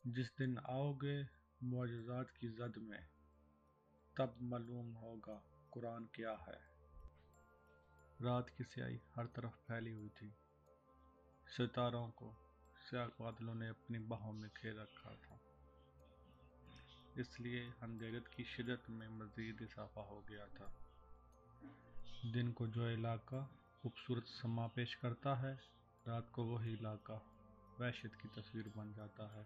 جس دن آؤ گے معجزات کی زد میں، تب معلوم ہوگا قرآن کیا ہے۔ رات کی سیاہی ہر طرف پھیلی ہوئی تھی، ستاروں کو سیاہ بادلوں نے اپنی باہوں میں گھیر رکھا تھا، اس لیے اندھیرت کی شدت میں مزید اضافہ ہو گیا تھا۔ دن کو جو علاقہ خوبصورت سما پیش کرتا ہے، رات کو وہی علاقہ وحشت کی تصویر بن جاتا ہے۔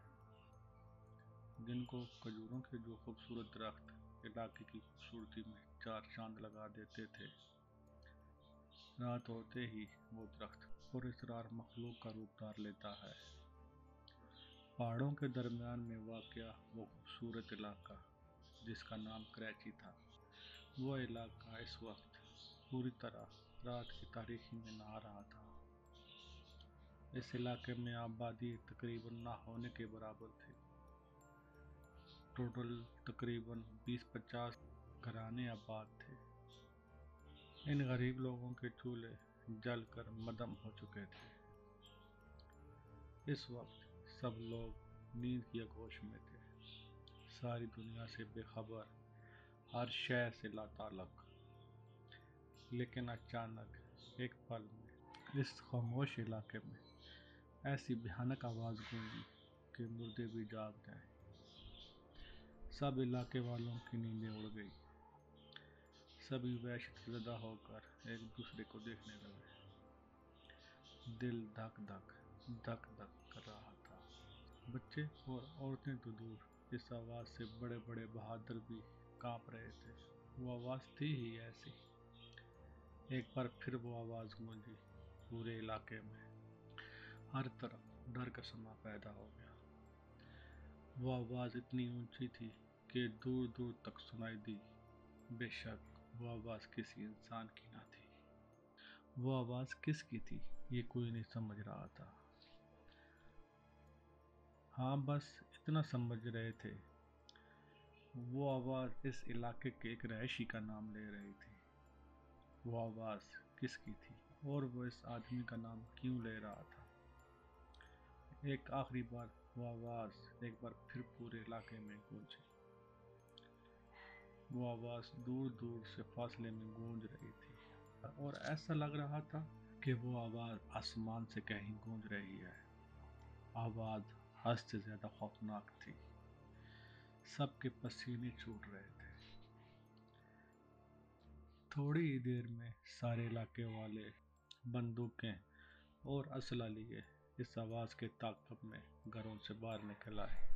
دن کو کھجوروں کے جو خوبصورت درخت علاقے کی خوبصورتی میں چار چاند لگا دیتے تھے، رات ہوتے ہی وہ درخت پر اسرار مخلوق کا روپ دھار لیتا ہے۔ پہاڑوں کے درمیان میں واقع وہ خوبصورت علاقہ جس کا نام کراچی تھا، وہ علاقہ اس وقت پوری طرح رات کی تاریکی میں نہا رہا تھا۔ اس علاقے میں آبادی تقریباً نہ ہونے کے برابر تھی۔ ٹوٹل تقریباً 20-50 گھرانے آباد تھے۔ ان غریب لوگوں کے چولہے جل کر مدھم ہو چکے تھے۔ اس وقت سب لوگ نیند کی آغوش میں تھے، ساری دنیا سے بے خبر، ہر شے سے لا تعلق۔ لیکن اچانک ایک پل میں اس خاموش علاقے میں ایسی بھیانک آواز گونجی کہ مردے بھی جاگ گئے۔ سب علاقے والوں کی نیندیں اڑ گئی، سبھی وحشت زدہ ہو کر ایک دوسرے کو دیکھنے لگے۔ دل دھک دھک دھک دھک کر رہا تھا۔ بچے اور عورتیں تو دور، اس آواز سے بڑے بڑے بہادر بھی کانپ رہے تھے۔ وہ آواز تھی ہی ایسی۔ ایک بار پھر وہ آواز گونجی پورے علاقے میں، ہر طرف ڈر کا سما پیدا ہو گیا۔ وہ آواز اتنی اونچی تھی کہ دور دور تک سنائی دی۔ بے شک وہ آواز کسی انسان کی نہ تھی۔ وہ آواز کس کی تھی یہ کوئی نہیں سمجھ رہا تھا۔ ہاں بس اتنا سمجھ رہے تھے، وہ آواز اس علاقے کے ایک رہائشی کا نام لے رہی تھی۔ وہ آواز کس کی تھی اور وہ اس آدمی کا نام کیوں لے رہا تھا؟ ایک آخری بار وہ آواز ایک بار پھر پورے علاقے میں گونجی۔ وہ آواز دور دور سے فاصلے میں گونج رہی تھی اور ایسا لگ رہا تھا کہ وہ آواز آسمان سے کہیں گونج رہی ہے۔ آواز حد سے زیادہ خوفناک تھی، سب کے پسینے چھوٹ رہے تھے۔ تھوڑی ہی دیر میں سارے علاقے والے بندوقیں اور اسلحہ لیے اس آواز کے تعاقب میں گھروں سے باہر نکل آئے۔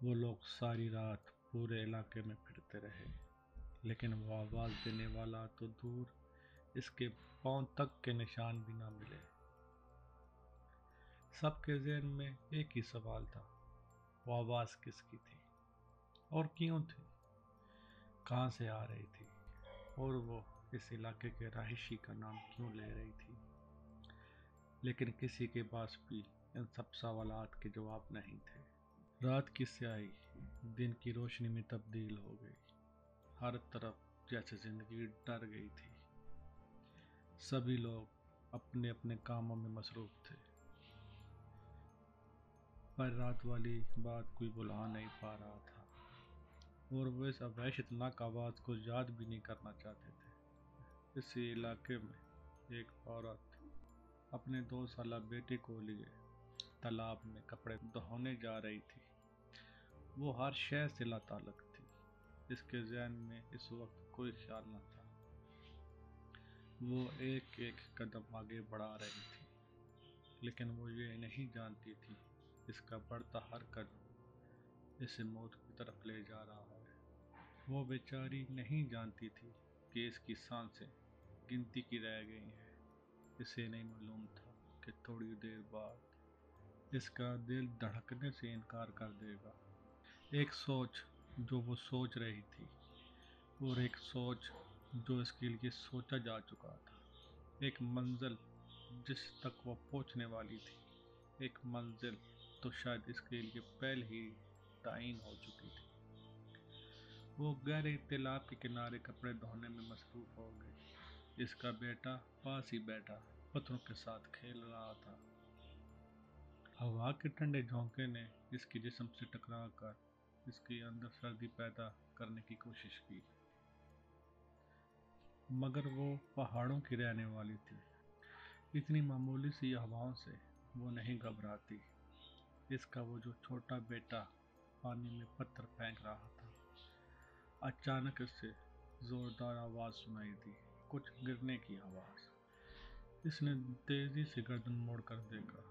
وہ لوگ ساری رات پورے علاقے میں پھرتے رہے، لیکن وہ آواز دینے والا تو دور، اس کے پاؤں تک کے نشان بھی نہ ملے۔ سب کے ذہن میں ایک ہی سوال تھا، وہ آواز کس کی تھی اور کیوں تھی، کہاں سے آ رہی تھی اور وہ اس علاقے کے رہائشی کا نام کیوں لے رہی تھی؟ لیکن کسی کے پاس بھی ان سب سوالات کے جواب نہیں تھے۔ رات کی سیاہی دن کی روشنی میں تبدیل ہو گئی، ہر طرف جیسے زندگی ڈر گئی تھی۔ سبھی لوگ اپنے اپنے کاموں میں مصروف تھے، پر رات والی بات کوئی بھلا نہیں پا رہا تھا اور وہ اس وحشت ناک آواز کو یاد بھی نہیں کرنا چاہتے تھے۔ اسی علاقے میں ایک عورت اپنے 2 سالہ بیٹے کو لیے تالاب میں کپڑے دھونے جا رہی تھی۔ وہ ہر شے سے لا تعلق تھی، اس کے ذہن میں اس وقت کوئی خیال نہ تھا۔ وہ ایک ایک قدم آگے بڑھا رہی تھی، لیکن وہ یہ نہیں جانتی تھی اس کا بڑھتا ہر قدم اسے موت کی طرف لے جا رہا ہے۔ وہ بیچاری نہیں جانتی تھی کہ اس کی سانسیں گنتی کی رہ گئی ہیں۔ اسے نہیں معلوم تھا کہ تھوڑی دیر بعد اس کا دل دھڑکنے سے انکار کر دے گا۔ ایک سوچ جو وہ سوچ رہی تھی اور ایک سوچ جو اس کے لیے سوچا جا چکا تھا، ایک منزل جس تک وہ پہنچنے والی تھی، ایک منزل تو شاید اس کے لیے پہلے ہی تعین ہو چکی تھی۔ وہ گہرے تالاب کے کنارے کپڑے دھونے میں مصروف ہو گئی۔ اس کا بیٹا پاس ہی بیٹھا پتھروں کے ساتھ کھیل رہا تھا۔ ہوا کے ٹھنڈے جھونکے نے اس کے جسم سے ٹکرا کر اس کے اندر سردی پیدا کرنے کی کوشش کی، مگر وہ پہاڑوں کی رہنے والی تھی، اتنی معمولی سی ہواؤں سے وہ نہیں گھبراتی۔ اس کا وہ جو چھوٹا بیٹا پانی میں پتھر پھینک رہا تھا، اچانک اس سے زوردار آواز سنائی دی، کچھ گرنے کی آواز۔ اس نے تیزی سے گردن موڑ کر دیکھا،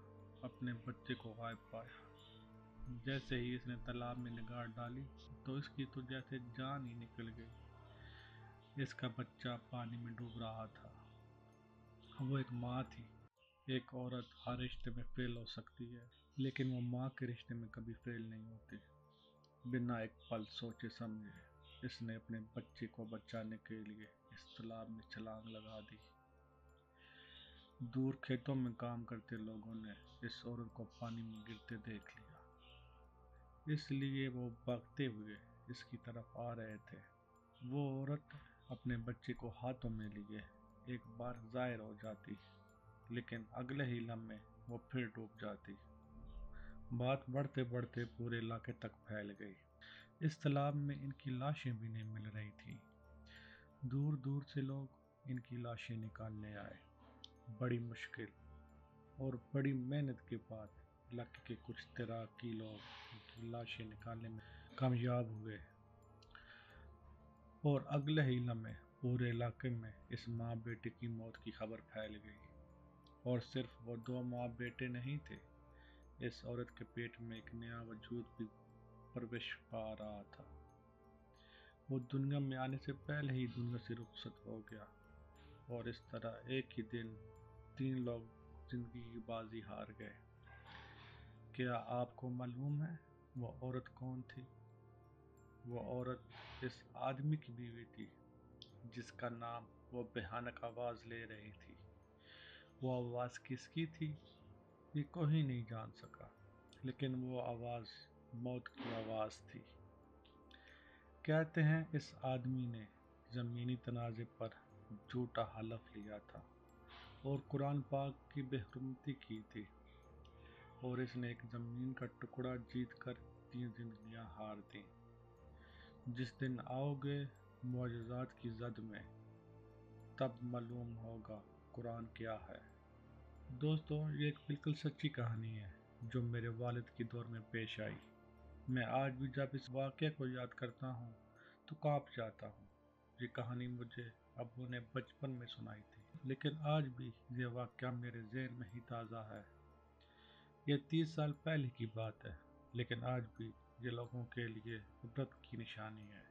اپنے بچے کو غائب پایا۔ جیسے ہی اس نے تالاب میں نگاہ ڈالی تو اس کی تو جیسے جان ہی نکل گئی۔ اس کا بچہ پانی میں ڈوب رہا تھا۔ وہ ایک ماں تھی۔ ایک عورت ہر رشتے میں فیل ہو سکتی ہے، لیکن وہ ماں کے رشتے میں کبھی فیل نہیں ہوتی۔ بنا ایک پل سوچے سمجھے اس نے اپنے بچے کو بچانے کے لیے اس تالاب میں چھلانگ لگا دی۔ دور کھیتوں میں کام کرتے لوگوں نے اس عورت کو پانی میں گرتے دیکھ لیا، اس لیے وہ بھاگتے ہوئے اس کی طرف آ رہے تھے۔ وہ عورت اپنے بچے کو ہاتھوں میں لیے ایک بار ظاہر ہو جاتی، لیکن اگلے ہی لمحے وہ پھر ڈوب جاتی۔ بات بڑھتے بڑھتے پورے علاقے تک پھیل گئی۔ اس تالاب میں ان کی لاشیں بھی نہیں مل رہی تھیں۔ دور دور سے لوگ ان کی لاشیں نکالنے آئے۔ بڑی مشکل اور بڑی محنت کے بعد علاقے کے کچھ تیراکی لوگ ان کی لاشیں نکالنے میں کامیاب ہوئے، اور اگلے ہی لمحے پورے علاقے میں اس ماں بیٹے کی موت کی خبر پھیل گئی۔ اور صرف وہ دو ماں بیٹے نہیں تھے، اس عورت کے پیٹ میں ایک نیا وجود بھی پرورش پا رہا تھا۔ وہ دنیا میں آنے سے پہلے ہی دنیا سے رخصت ہو گیا، اور اس طرح ایک ہی دن 3 لوگ زندگی کی بازی ہار گئے۔ کیا آپ کو معلوم ہے وہ عورت کون تھی؟ وہ عورت اس آدمی کی بیوی تھی جس کا نام وہ بھیانک آواز لے رہی تھی۔ وہ آواز کس کی تھی یہ کوئی نہیں جان سکا، لیکن وہ آواز موت کی آواز تھی۔ کہتے ہیں اس آدمی نے زمینی تنازع پر جھوٹا حلف لیا تھا اور قرآن پاک کی بے حرمتی کی تھی، اور اس نے ایک زمین کا ٹکڑا جیت کر 3 زندگیاں ہار دیں۔ جس دن آؤ گے معجزات کی زد میں، تب معلوم ہوگا قرآن کیا ہے۔ دوستو، یہ ایک بالکل سچی کہانی ہے جو میرے والد کی دور میں پیش آئی۔ میں آج بھی جب اس واقعے کو یاد کرتا ہوں تو کانپ جاتا ہوں۔ یہ کہانی مجھے ابو نے بچپن میں سنائی تھی، لیکن آج بھی یہ واقعہ میرے ذہن میں ہی تازہ ہے۔ یہ 30 سال پہلے کی بات ہے، لیکن آج بھی یہ لوگوں کے لیے عبرت کی نشانی ہے۔